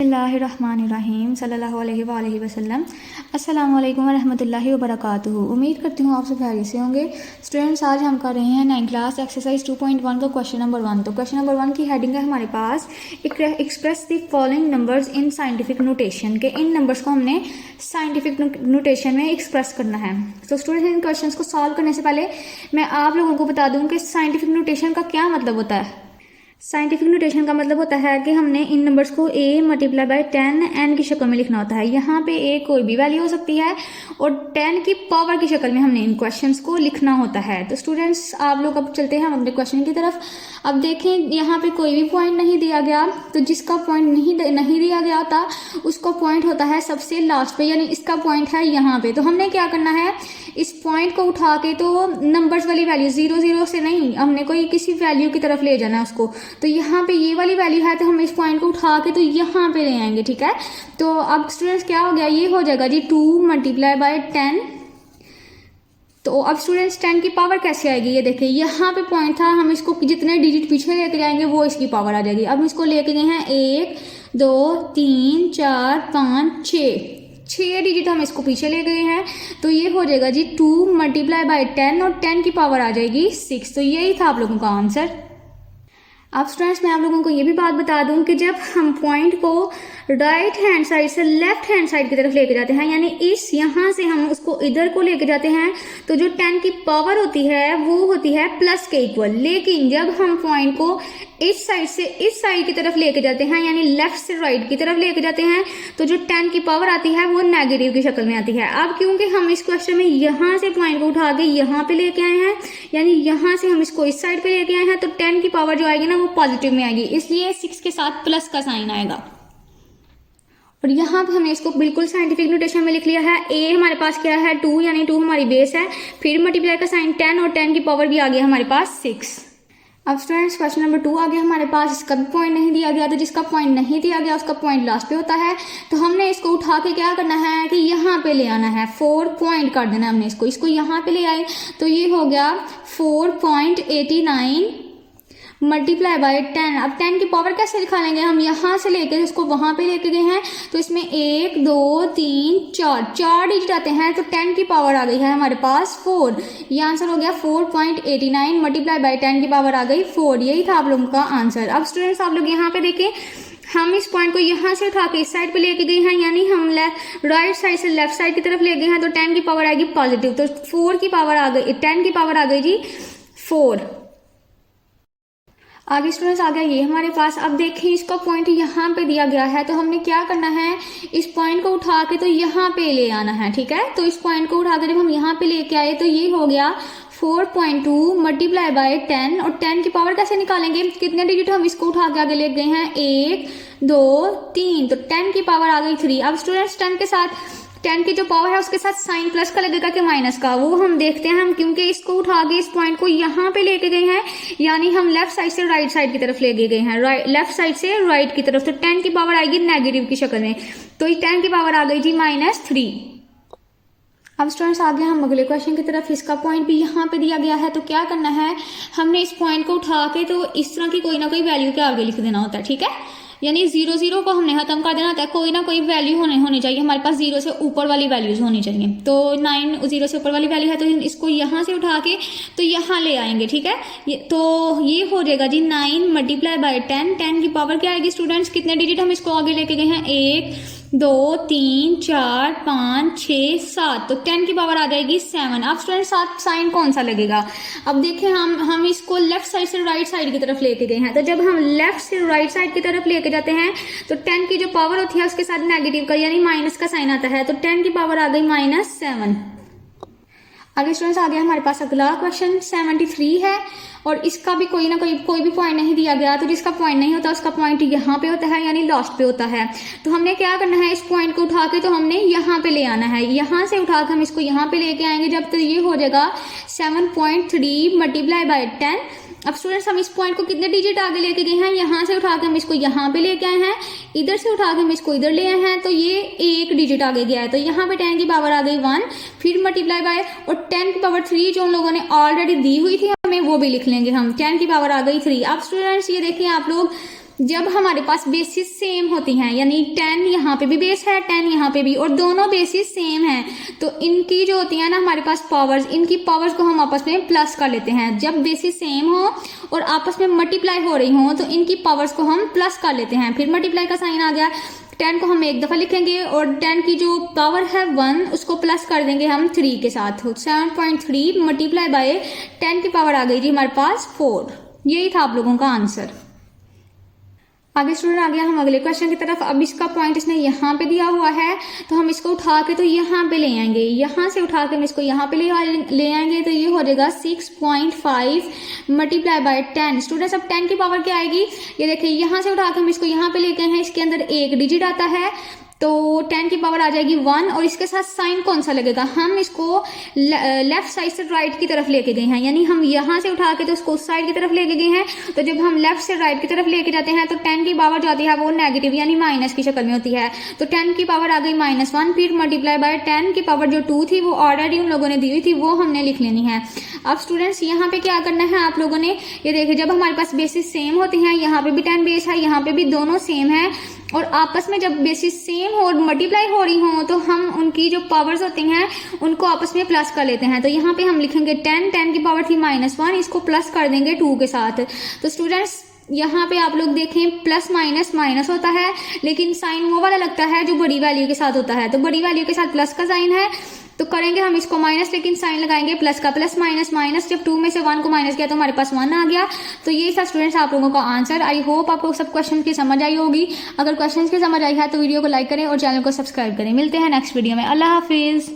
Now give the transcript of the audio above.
बिस्मिल्लाहिर्रहमानिर्रहीम सल्लल्लाहु अलैहि वसल्लम। अस्सलामु अलैकुम वरहमतुल्लाहि वबरकातुहू। उम्मीद करती हूँ आप सब खैरियत से होंगे। स्टूडेंट्स, आज हम कर रहे हैं 9th क्लास एक्सरसाइज 2.1 का क्वेश्चन नंबर 1। तो क्वेश्चन नंबर 1 की हेडिंग है हमारे पास express the following numbers in scientific notation के। इन नंबर्स को हमने साइंटिफिक नोटेशन में एक्सप्रेस करना है। तो स्टूडेंट्स, इन क्वेश्चंस को सॉल्व करने से पहले मैं आप लोगों को बता दूं कि साइंटिफिक नोटेशन का क्या मतलब होता है। साइंटिफिक नोटेशन का मतलब होता है कि हमने इन नंबर्स को a मल्टीप्लाई बाय 10 n की शक्ल में लिखना होता है। यहाँ पे a कोई भी वैल्यू हो सकती है और 10 की पावर की शक्ल में हमने इन क्वेश्चंस को लिखना होता है। तो स्टूडेंट्स, आप लोग अब चलते हैं अपने क्वेश्चन की तरफ। अब देखें, यहाँ पे कोई भी पॉइंट नहीं दिया गया, तो जिसका पॉइंट नहीं दिया गया होता उसका पॉइंट होता है सबसे लास्ट पे, यानी इसका पॉइंट है यहाँ पे। तो हमने क्या करना है, इस पॉइंट को उठा के तो नंबर्स वाली वैल्यू 0 0 से नहीं, हमने कोई किसी वैल्यू की तरफ ले जाना है उसको। तो यहाँ पे ये वाली वैल्यू है तो हम इस पॉइंट को उठा के तो यहाँ पे ले आएंगे, ठीक है। तो अब स्टूडेंट्स क्या हो गया, ये हो जाएगा जी 2 मल्टीप्लाई बाय 10। तो अब स्टूडेंट्स 10 की पावर कैसे आएगी, ये देखिए यहाँ पे पॉइंट था, हम इसको जितने डिजिट पीछे लेके जाएंगे वो इसकी पावर आ जाएगी। अब इसको लेके गए हैं 1 2 3 4 5 6 डिजिट हम इसको पीछे ले गए हैं। तो ये हो जाएगा जी 2 मल्टीप्लाई बाय 10 और 10 की पावर आ जाएगी 6। तो यही था आप लोगों का आंसर। अब स्टूडेंट्स, मैं आप लोगों को ये भी बात बता दूं कि जब हम पॉइंट को राइट हैंड साइड से लेफ्ट हैंड साइड की तरफ लेके जाते हैं, यानी इस यहाँ से हम उसको इधर को लेके जाते हैं, तो जो 10 की पावर होती है वो होती है प्लस के इक्वल। लेकिन जब हम पॉइंट को इस साइड से इस साइड की तरफ लेके जाते हैं, यानी लेफ्ट से राइट की तरफ लेके जाते हैं, तो जो 10 की पावर आती है वो नेगेटिव की शक्ल में आती है। अब क्योंकि हम इस क्वेश्चन में यहाँ से पॉइंट को उठा के यहाँ पे लेके आए हैं, यानी यहाँ से हम इसको इस साइड पे लेके आए हैं, तो 10 की पावर जो आएगी ना वो पॉजिटिव में आएगी, इसलिए 6 के साथ प्लस का साइन आएगा। और यहाँ पे हमने इसको बिल्कुल साइंटिफिक नोटेशन में लिख लिया है। a हमारे पास क्या है 2, यानी 2 हमारी बेस है, फिर मल्टीप्लाई का साइन 10 और 10 की पावर भी आ गया हमारे पास 6। अब स्टूडेंट्स, क्वेश्चन नंबर 2 आ गया हमारे पास। इसका भी पॉइंट नहीं दिया गया, तो जिसका पॉइंट नहीं दिया गया उसका पॉइंट लास्ट पे होता है। तो हमने इसको उठा के क्या करना है कि यहाँ पे ले आना है, 4 पॉइंट कर देना है हमने इसको यहाँ पे ले आए। तो ये हो गया 4.89 मल्टीप्लाई बाय 10। अब 10 की पावर कैसे निकालेंगे, हम यहाँ से लेके इसको वहां पे लेके गए हैं, तो इसमें 1 2 3 4 डिजिट आते हैं, तो 10 की पावर आ गई है हमारे पास 4। ये आंसर हो गया 4.89 मल्टीप्लाई बाय 10 की पावर आ गई 4। यही था आप लोगों का आंसर। अब स्टूडेंट्स, आप लोग यहाँ पे देखें, हम इस पॉइंट को यहाँ से उठा के इस साइड पे लेके गए हैं, यानी हम राइट साइड से लेफ्ट साइड की तरफ ले गए हैं, तो 10 की पावर आएगी पॉजिटिव। तो 4 की पावर आ गई, 10 की पावर आ गई जी 4। आगे स्टूडेंट्स आ गया ये हमारे पास। अब देखें, इसका पॉइंट यहाँ पे दिया गया है, तो हमने क्या करना है, इस पॉइंट को उठा के तो यहाँ पे ले आना है, ठीक है। तो इस पॉइंट को उठा के जब हम यहाँ पे लेके आए, तो ये हो गया 4.2 मल्टीप्लाई बाय 10। और 10 की पावर कैसे निकालेंगे, कितने डिजिट हम इसको उठा के आगे ले गए हैं, 1 2 3, तो 10 की पावर आ गई 3। अब स्टूडेंट्स, 10 के साथ 10 की जो पावर है उसके साथ साइन प्लस का लगेगा कि माइनस का, वो हम देखते हैं। हम क्योंकि इसको उठा के इस पॉइंट को यहाँ पे लेके गए हैं, यानी हम लेफ्ट साइड से राइट साइड की तरफ लेके गए हैं, लेफ्ट साइड से राइट की तरफ, तो 10 की पावर आएगी नेगेटिव की शक्ल में। तो 10 की पावर आ गई जी -3। अब स्टूडेंट्स, आगे हम अगले क्वेश्चन की तरफ। इसका पॉइंट भी यहाँ पे दिया गया है, तो क्या करना है, हमने इस पॉइंट को उठा के तो इस तरह की कोई ना कोई वैल्यू के आगे लिख देना होता है, ठीक है। यानी 0 0 को हमने खत्म कर देना होता है, कोई ना कोई वैल्यू होनी चाहिए हमारे पास, 0 से ऊपर वाली वैल्यूज होनी चाहिए। तो 9 0 से ऊपर वाली वैल्यू है, तो इसको यहाँ से उठा के तो यहाँ ले आएंगे, ठीक है। तो ये हो जाएगा जी 9 मल्टीप्लाई बाय 10। 10 की पावर क्या आएगी स्टूडेंट्स, कितने डिजिट हम इसको आगे लेके गए हैं, 1 2 3 4 5 6 7, तो 10 की पावर आ जाएगी 7। अब स्टूडेंट्स, साथ साइन कौन सा लगेगा, अब देखें, हम इसको लेफ्ट साइड से राइट साइड की तरफ लेके गए हैं, तो जब हम लेफ्ट से राइट साइड की तरफ लेके जाते हैं, तो 10 की जो पावर होती है उसके साथ नेगेटिव का यानी माइनस का साइन आता है, तो 10 की पावर आ गई -7। आगे स्टूडेंट्स, आ गया हमारे पास अगला क्वेश्चन 73 है, और इसका भी कोई ना कोई भी पॉइंट नहीं दिया गया, तो जिसका पॉइंट नहीं होता उसका पॉइंट यहाँ पे होता है, यानी लास्ट पे होता है। तो हमने क्या करना है, इस पॉइंट को उठा के तो हमने यहाँ पे ले आना है, यहाँ से उठा के हम इसको यहाँ पे लेके आएंगे जब, तो ये हो जाएगा 7.3 मल्टीप्लाई बाय 10। अब स्टूडेंट्स, हम इस पॉइंट को कितने डिजिट आगे लेके गए हैं, यहाँ से उठा के हम इसको यहाँ पे लेके आए हैं, इधर से उठा के हम इसको इधर ले आए हैं, तो ये 1 डिजिट आगे गया है, तो यहाँ पे 10 की पावर आ गई 1, फिर मल्टीप्लाई बाय, और 10 की पावर 3 जो उन लोगों ने ऑलरेडी दी हुई थी हमें, वो भी लिख लेंगे हम, 10 की पावर आ गई 3। अब स्टूडेंट्स, ये देखिए आप लोग, जब हमारे पास बेसिस सेम होती हैं, यानी 10 यहाँ पे भी बेस है, 10 यहाँ पे भी, और दोनों बेसिस सेम हैं, तो इनकी जो होती है ना हमारे पास पावर्स, इनकी पावर्स को हम आपस में प्लस कर लेते हैं। जब बेसिस सेम हो और आपस में मल्टीप्लाई हो रही हो तो इनकी पावर्स को हम प्लस कर लेते हैं। फिर मल्टीप्लाई का साइन आ गया, 10 को हम एक दफ़ा लिखेंगे और 10 की जो पावर है 1 उसको प्लस कर देंगे हम 3 के साथ। 7.3 मल्टीप्लाई बाय 10 की पावर आ गई जी हमारे पास 4। यही था आप लोगों का आंसर। आगे स्टूडेंट आ गया हम अगले क्वेश्चन की तरफ। अब इसका पॉइंट इसने यहाँ पे दिया हुआ है तो हम इसको उठा के तो यहाँ पे ले आएंगे, यहाँ से उठा के हम इसको यहाँ पे ले आएंगे तो ये हो जाएगा 6.5 मल्टीप्लाई बाय 10। स्टूडेंट्स अब 10 की पावर क्या आएगी, ये देखिए यहाँ से उठा के हम इसको यहाँ पे लेके हैं, इसके अंदर एक डिजिट आता है तो 10 की पावर आ जाएगी 1, और इसके साथ साइन कौन सा लगेगा, हम इसको लेफ्ट साइड से राइट की तरफ लेके गए हैं, यानी हम यहाँ से उठा के तो उसको उस साइड की तरफ लेके गए हैं। तो जब हम लेफ्ट से राइट की तरफ लेके जाते हैं तो 10 की पावर जो आती है वो नेगेटिव यानी माइनस की शक्ल में होती है। तो 10 की पावर आ गई -1, फिर मल्टीप्लाई बाय 10 की पावर जो 2 थी वो ऑलरेडी उन लोगों ने दी हुई थी, वो हमने लिख लेनी है। अब स्टूडेंट्स यहाँ पे क्या करना है आप लोगों ने, ये देखिए जब हमारे पास बेसिस सेम होती हैं, यहाँ पे भी 10 बेस है, यहाँ पे भी दोनों सेम है, और आपस में जब बेसिस सेम हो और मल्टीप्लाई हो रही हो तो हम उनकी जो पावर्स होती हैं उनको आपस में प्लस कर लेते हैं। तो यहाँ पे हम लिखेंगे 10 की पावर थी -1, इसको प्लस कर देंगे 2 के साथ। तो स्टूडेंट्स यहाँ पे आप लोग देखें प्लस माइनस माइनस होता है, लेकिन साइन वो वाला लगता है जो बड़ी वैल्यू के साथ होता है, तो बड़ी वैल्यू के साथ प्लस का साइन है तो करेंगे हम इसको माइनस, लेकिन साइन लगाएंगे प्लस का। प्लस माइनस माइनस, जब 2 में से 1 को माइनस किया तो हमारे पास 1 आ गया। तो ये था स्टूडेंट्स आप लोगों का आंसर। आई होप आपको सब क्वेश्चन की समझ आई होगी। अगर क्वेश्चन की समझ आई है तो वीडियो को लाइक करें और चैनल को सब्सक्राइब करें। मिलते हैं नेक्स्ट वीडियो में। अल्लाह हाफिज।